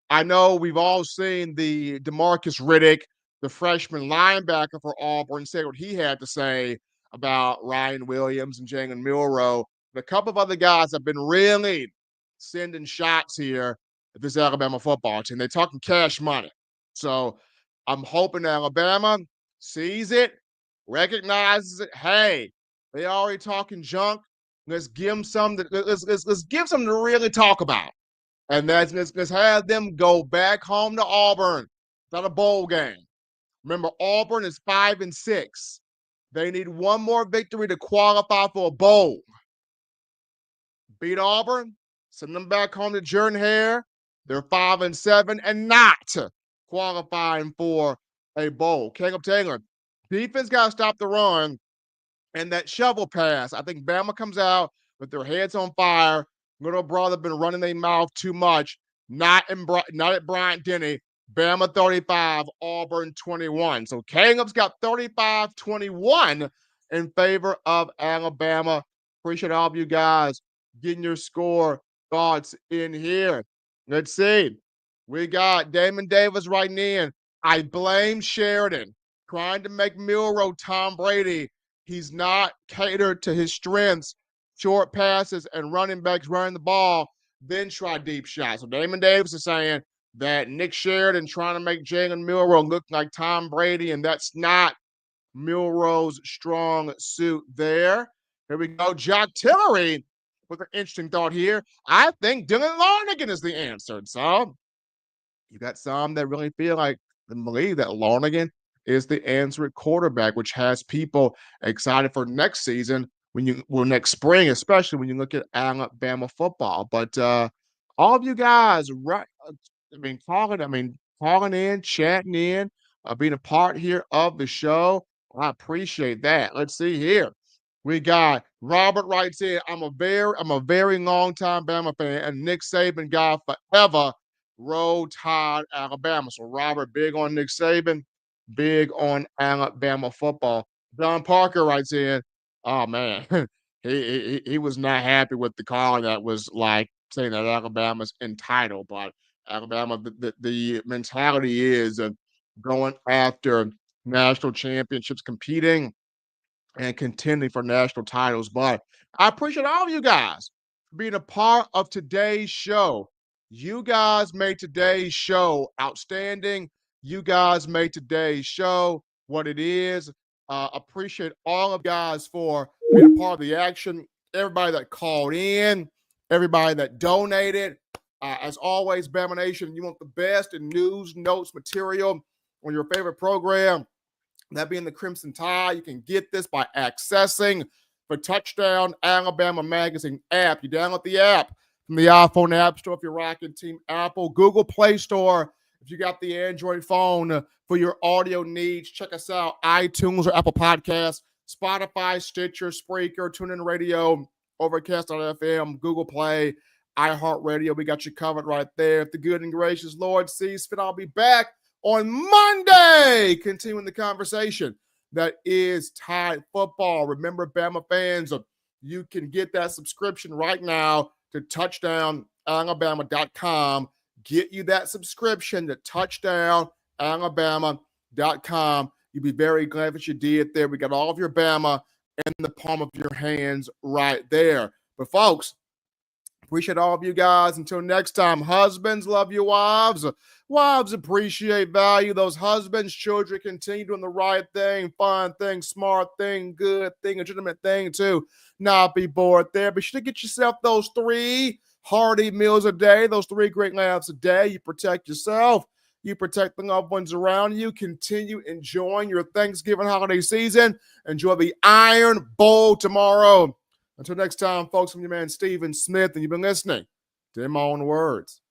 I know we've all seen the DeMarcus Riddick, the freshman linebacker for Auburn, say what he had to say about Ryan Williams and Jalen Milroe. And a couple of other guys have been really sending shots here at this Alabama football team. They're talking cash money. So I'm hoping Alabama sees it, recognizes it. Hey, they already talking junk. Let's give them something. Let's give something to really talk about. And let's have them go back home to Auburn. It's not a bowl game. Remember, Auburn is 5-6. They need one more victory to qualify for a bowl. Beat Auburn, send them back home to Jordan-Hare. They're 5-7 and not qualifying for a bowl. Caleb Taylor, defense got to stop the run and that shovel pass. I think Bama comes out with their heads on fire. Little brother been running their mouth too much. Not at Bryant Denny. Bama 35, Auburn 21. So Caleb's got 35-21 in favor of Alabama. Appreciate all of you guys getting your score thoughts in here. Let's see. We got Damon Davis writing in. I blame Sheridan trying to make Milroe Tom Brady. He's not catered to his strengths, short passes and running backs running the ball, then try deep shots. So Damon Davis is saying that Nick Sheridan trying to make Jalen Milroe look like Tom Brady, and that's not Milroe's strong suit there. Here we go. Jock Tillery with an interesting thought here. I think Dylan Larnigan is the answer. So you got some that really feel like and believe that Larnigan is the answer at quarterback, which has people excited for next season next spring, especially when you look at Alabama football. But all of you guys, right? Calling in, chatting in, being a part here of the show. I appreciate that. Let's see here. We got Robert writes in, I'm a very long time Bama fan and Nick Saban guy forever. Roll Tide, Alabama. So Robert, big on Nick Saban, big on Alabama football. Don Parker writes in, oh man, he was not happy with the call that was like saying that Alabama's entitled, but Alabama, the mentality is going after national championships, competing and contending for national titles. But I appreciate all of you guys being a part of today's show. You guys made today's show outstanding. You guys made today's show what it is. Appreciate all of you guys for being a part of the action. Everybody that called in, everybody that donated. As always, Bama Nation, you want the best in news, notes, material on your favorite program. That being the Crimson Tide, you can get this by accessing the Touchdown Alabama Magazine app. You download the app from the iPhone App Store if you're rocking Team Apple, Google Play Store If you got the Android phone for your audio needs, check us out. iTunes or Apple Podcasts, Spotify, Stitcher, Spreaker, TuneIn Radio, Overcast.fm, Google Play, iHeartRadio. We got you covered right there. If the good and gracious Lord sees fit, I'll be back on Monday, continuing the conversation that is Tide football. Remember, Bama fans, you can get that subscription right now to touchdownalabama.com. Get you that subscription to touchdownalabama.com. You'll be very glad that you did there. We got all of your Bama in the palm of your hands right there. But folks, appreciate all of you guys. Until next time, husbands, love your wives. Wives, appreciate, value those husbands. Children, continue doing the right thing, fun thing, smart thing, good thing, legitimate thing too. Not be bored there. Be sure to get yourself those 3 hearty meals a day, those 3 great laughs a day. You protect yourself. You protect the loved ones around you. Continue enjoying your Thanksgiving holiday season. Enjoy the Iron Bowl tomorrow. Until next time, folks, I'm your man, Stephen Smith, and you've been listening to In My Own Words.